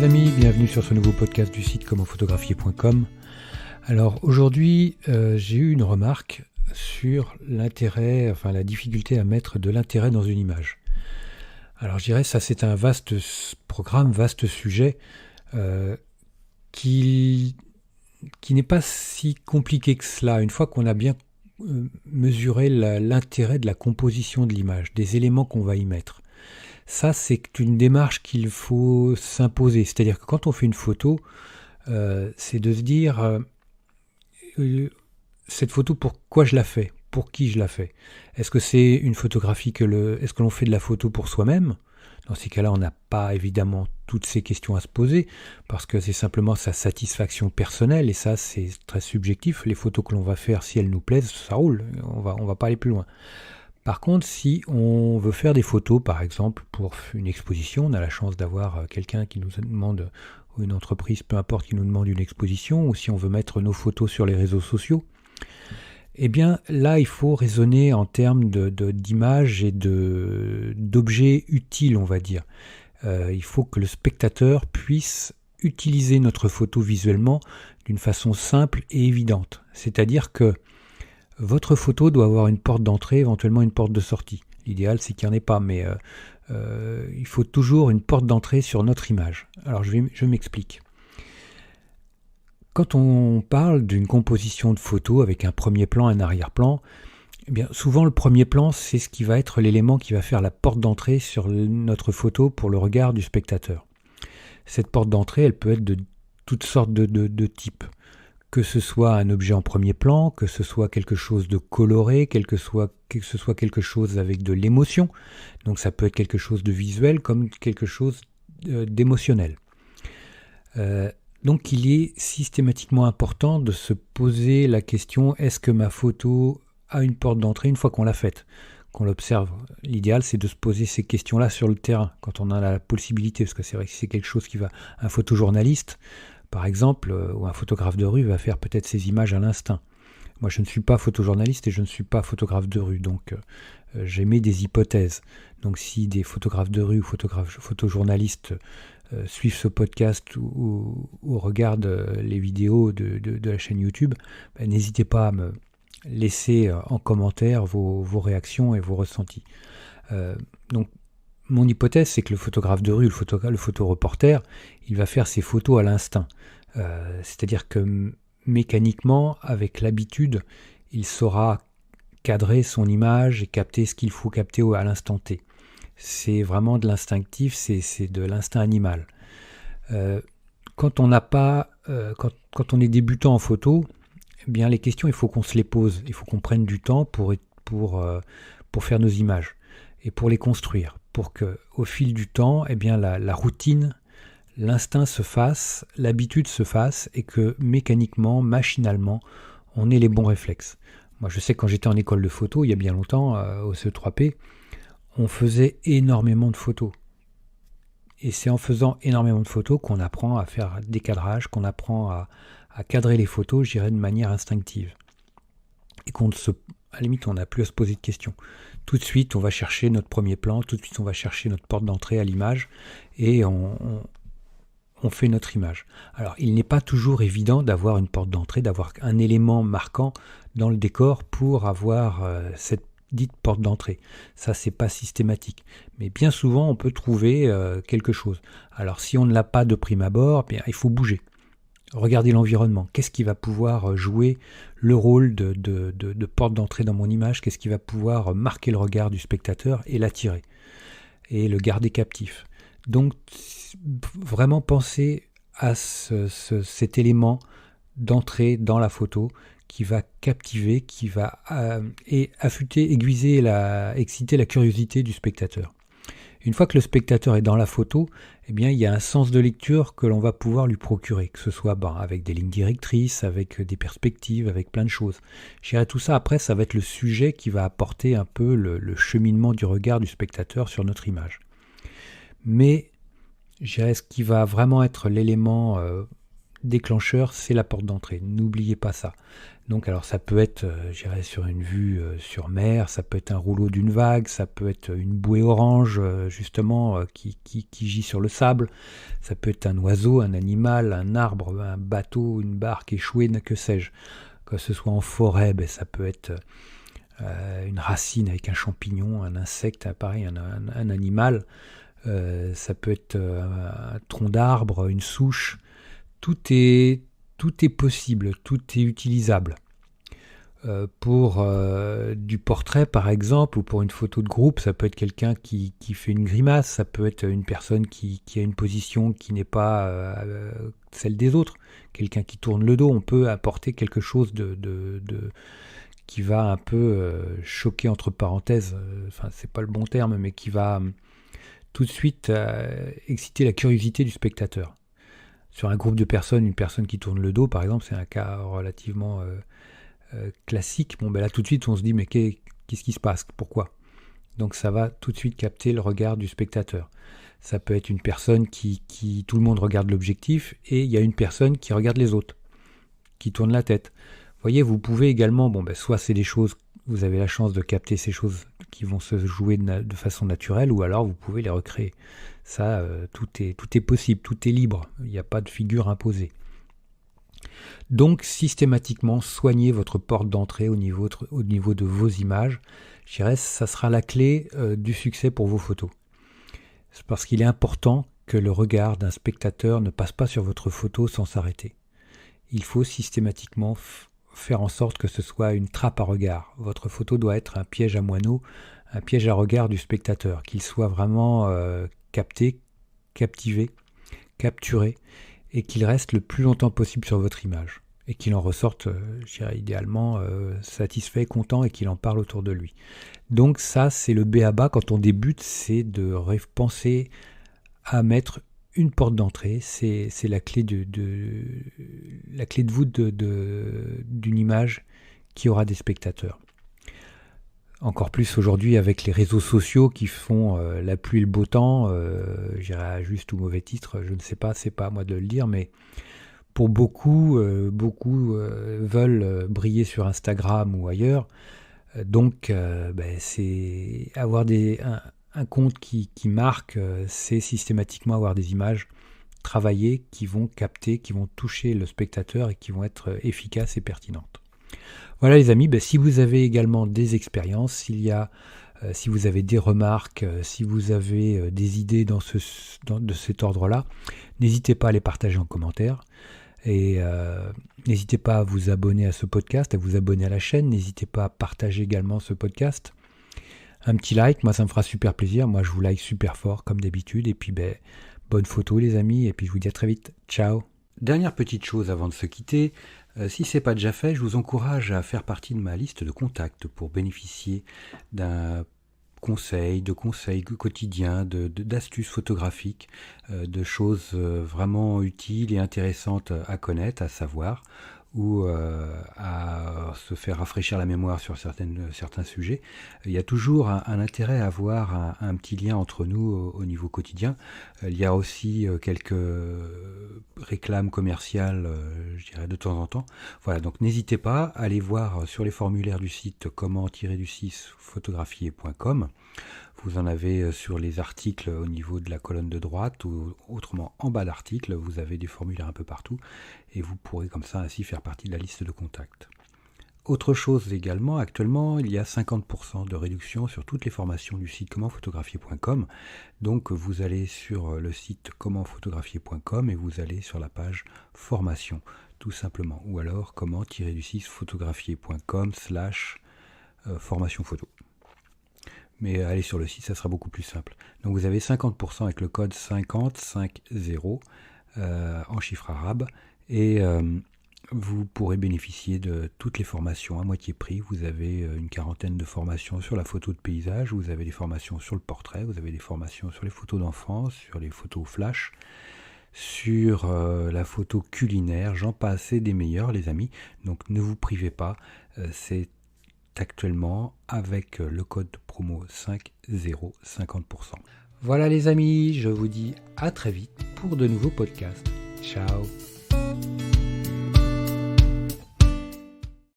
les amis, bienvenue sur ce nouveau podcast du site commentphotographier.com. Alors aujourd'hui, j'ai eu une remarque sur l'intérêt, la difficulté à mettre de l'intérêt dans une image. Alors je dirais ça c'est un vaste programme, vaste sujet qui n'est pas si compliqué que cela. Une fois qu'on a bien mesuré l'intérêt de la composition de l'image, des éléments qu'on va y mettre. Ça, c'est une démarche qu'il faut s'imposer. C'est-à-dire que quand on fait une photo, c'est de se dire cette photo, pourquoi je la fais ? Pour qui je la fais ? Est-ce que c'est une photographie est-ce que l'on fait de la photo pour soi-même ? Dans ces cas-là, on n'a pas évidemment toutes ces questions à se poser parce que c'est simplement sa satisfaction personnelle et ça, c'est très subjectif. Les photos que l'on va faire, si elles nous plaisent, ça roule. On va pas aller plus loin. Par contre, si on veut faire des photos, par exemple, pour une exposition, on a la chance d'avoir quelqu'un qui nous demande, ou une entreprise, peu importe, qui nous demande une exposition, ou si on veut mettre nos photos sur les réseaux sociaux, eh bien là, il faut raisonner en termes d'images et d'objets utiles, on va dire. Il faut que le spectateur puisse utiliser notre photo visuellement d'une façon simple et évidente. C'est-à-dire que votre photo doit avoir une porte d'entrée, éventuellement une porte de sortie. L'idéal, c'est qu'il n'y en ait pas, mais il faut toujours une porte d'entrée sur notre image. Alors, je m'explique. Quand on parle d'une composition de photos avec un premier plan, un arrière-plan, eh bien, souvent le premier plan, c'est ce qui va être l'élément qui va faire la porte d'entrée sur notre photo pour le regard du spectateur. Cette porte d'entrée, elle peut être de toutes sortes de types. Que ce soit un objet en premier plan, que ce soit quelque chose de coloré, que ce soit quelque chose avec de l'émotion. Donc ça peut être quelque chose de visuel comme quelque chose d'émotionnel. Donc il est systématiquement important de se poser la question, est-ce que ma photo a une porte d'entrée une fois qu'on l'a faite, qu'on l'observe. L'idéal, c'est de se poser ces questions-là sur le terrain, quand on a la possibilité, parce que c'est vrai que si c'est quelque chose qui va... Un photojournaliste, par exemple, ou un photographe de rue va faire peut-être ses images à l'instinct. Moi, je ne suis pas photojournaliste et je ne suis pas photographe de rue, donc j'émets des hypothèses. Donc si des photographes de rue ou photojournalistes suivent ce podcast ou regardent les vidéos de la chaîne YouTube, n'hésitez pas à me laisser en commentaire vos réactions et vos ressentis. Donc, mon hypothèse, c'est que le photographe de rue, le photoreporter, il va faire ses photos à l'instinct. C'est-à-dire que mécaniquement, avec l'habitude, il saura cadrer son image et capter ce qu'il faut capter à l'instant T. C'est vraiment de l'instinctif, c'est de l'instinct animal. Quand on quand on est débutant en photo, eh bien les questions, il faut qu'on se les pose. Il faut qu'on prenne du temps pour faire nos images et pour les construire. Pour qu'au fil du temps, eh bien la routine, l'instinct se fasse, l'habitude se fasse et que mécaniquement, machinalement, on ait les bons réflexes. Moi, je sais que quand j'étais en école de photo, il y a bien longtemps, au CE3P, on faisait énormément de photos. Et c'est en faisant énormément de photos qu'on apprend à faire des cadrages, qu'on apprend à cadrer les photos, je dirais, de manière instinctive. Et à la limite, on n'a plus à se poser de questions. Tout de suite, on va chercher notre premier plan, tout de suite, on va chercher notre porte d'entrée à l'image et on fait notre image. Alors, il n'est pas toujours évident d'avoir une porte d'entrée, d'avoir un élément marquant dans le décor pour avoir cette dite porte d'entrée. Ça, c'est pas systématique. Mais bien souvent, on peut trouver quelque chose. Alors, si on ne l'a pas de prime abord, bien, il faut bouger. Regardez l'environnement. Qu'est-ce qui va pouvoir jouer le rôle de porte d'entrée dans mon image ? Qu'est-ce qui va pouvoir marquer le regard du spectateur et l'attirer et le garder captif ? Donc, vraiment penser à cet élément d'entrée dans la photo qui va captiver, qui va exciter la curiosité du spectateur. Une fois que le spectateur est dans la photo, eh bien, il y a un sens de lecture que l'on va pouvoir lui procurer, que ce soit avec des lignes directrices, avec des perspectives, avec plein de choses. Je dirais tout ça, après, ça va être le sujet qui va apporter un peu le cheminement du regard du spectateur sur notre image. Mais, je dirais, ce qui va vraiment être l'élément déclencheur, c'est la porte d'entrée. N'oubliez pas ça. Donc alors ça peut être, sur une vue sur mer, ça peut être un rouleau d'une vague, ça peut être une bouée orange justement qui gît sur le sable, ça peut être un oiseau, un animal, un arbre, un bateau, une barque échouée, que sais-je. Que ce soit en forêt, ça peut être une racine avec un champignon, un insecte, pareil, un animal. Ça peut être un tronc d'arbre, une souche. Tout est possible, tout est utilisable. Pour du portrait par exemple, ou pour une photo de groupe, ça peut être quelqu'un qui fait une grimace, ça peut être une personne qui a une position qui n'est pas celle des autres, quelqu'un qui tourne le dos. On peut apporter quelque chose qui va un peu choquer entre parenthèses, c'est pas le bon terme, mais qui va tout de suite exciter la curiosité du spectateur. Sur un groupe de personnes, une personne qui tourne le dos, par exemple, c'est un cas relativement classique. Là, tout de suite, on se dit, mais qu'est-ce qui se passe ? Pourquoi ? Donc, ça va tout de suite capter le regard du spectateur. Ça peut être une personne qui tout le monde regarde l'objectif, et il y a une personne qui regarde les autres, qui tourne la tête. Vous voyez, vous pouvez également, soit c'est des choses, vous avez la chance de capter ces choses qui vont se jouer de façon naturelle, ou alors vous pouvez les recréer. Ça, tout est possible, tout est libre, il n'y a pas de figure imposée. Donc, systématiquement, soignez votre porte d'entrée au niveau de vos images. Je dirais, ça sera la clé du succès pour vos photos. C'est parce qu'il est important que le regard d'un spectateur ne passe pas sur votre photo sans s'arrêter. Il faut systématiquement faire en sorte que ce soit une trappe à regard. Votre photo doit être un piège à moineaux, un piège à regard du spectateur, qu'il soit vraiment capté, captivé, capturé, et qu'il reste le plus longtemps possible sur votre image, et qu'il en ressorte, idéalement, satisfait, content, et qu'il en parle autour de lui. Donc ça, c'est le b.a.-ba quand on débute, c'est de penser à mettre une porte d'entrée, c'est la clé la clé de voûte d'une image qui aura des spectateurs. Encore plus aujourd'hui avec les réseaux sociaux qui font la pluie et le beau temps, j'irai à juste ou mauvais titre, je ne sais pas, c'est pas à moi de le dire, mais pour beaucoup veulent briller sur Instagram ou ailleurs. Donc c'est avoir un compte qui marque, c'est systématiquement avoir des images travaillées qui vont capter, qui vont toucher le spectateur et qui vont être efficaces et pertinentes. Voilà les amis, si vous avez également des expériences, si vous avez des remarques, si vous avez des idées de cet ordre-là, n'hésitez pas à les partager en commentaire. Et n'hésitez pas à vous abonner à ce podcast, à vous abonner à la chaîne. N'hésitez pas à partager également ce podcast. Un petit like, moi ça me fera super plaisir. Moi je vous like super fort comme d'habitude. Et puis bonne photo les amis. Et puis je vous dis à très vite. Ciao. Dernière petite chose avant de se quitter. Si ce n'est pas déjà fait, je vous encourage à faire partie de ma liste de contacts pour bénéficier de conseils quotidiens, d'astuces photographiques, de choses vraiment utiles et intéressantes à connaître, à savoir, ou à se faire rafraîchir la mémoire sur certains sujets. Il y a toujours un intérêt à avoir un petit lien entre nous au niveau quotidien. Il y a aussi quelques réclames commerciales, je dirais, de temps en temps. Voilà, donc n'hésitez pas à aller voir sur les formulaires du site comment-photographier.com. Vous en avez sur les articles au niveau de la colonne de droite, ou autrement en bas d'article, vous avez des formulaires un peu partout, et vous pourrez comme ça ainsi faire partie de la liste de contacts. Autre chose également, actuellement, il y a 50% de réduction sur toutes les formations du site commentphotographier.com. Donc vous allez sur le site commentphotographier.com et vous allez sur la page formation, tout simplement. Ou alors comment-photographier.com/formation photo. Mais allez sur le site, ça sera beaucoup plus simple. Donc vous avez 50% avec le code 5050 en chiffre arabe, et vous pourrez bénéficier de toutes les formations à moitié prix. Vous avez une quarantaine de formations sur la photo de paysage, vous avez des formations sur le portrait, vous avez des formations sur les photos d'enfance, sur les photos flash, sur la photo culinaire, j'en passe, et des meilleurs les amis. Donc ne vous privez pas, c'est actuellement avec le code promo 50 50%. Voilà les amis, je vous dis à très vite pour de nouveaux podcasts. Ciao.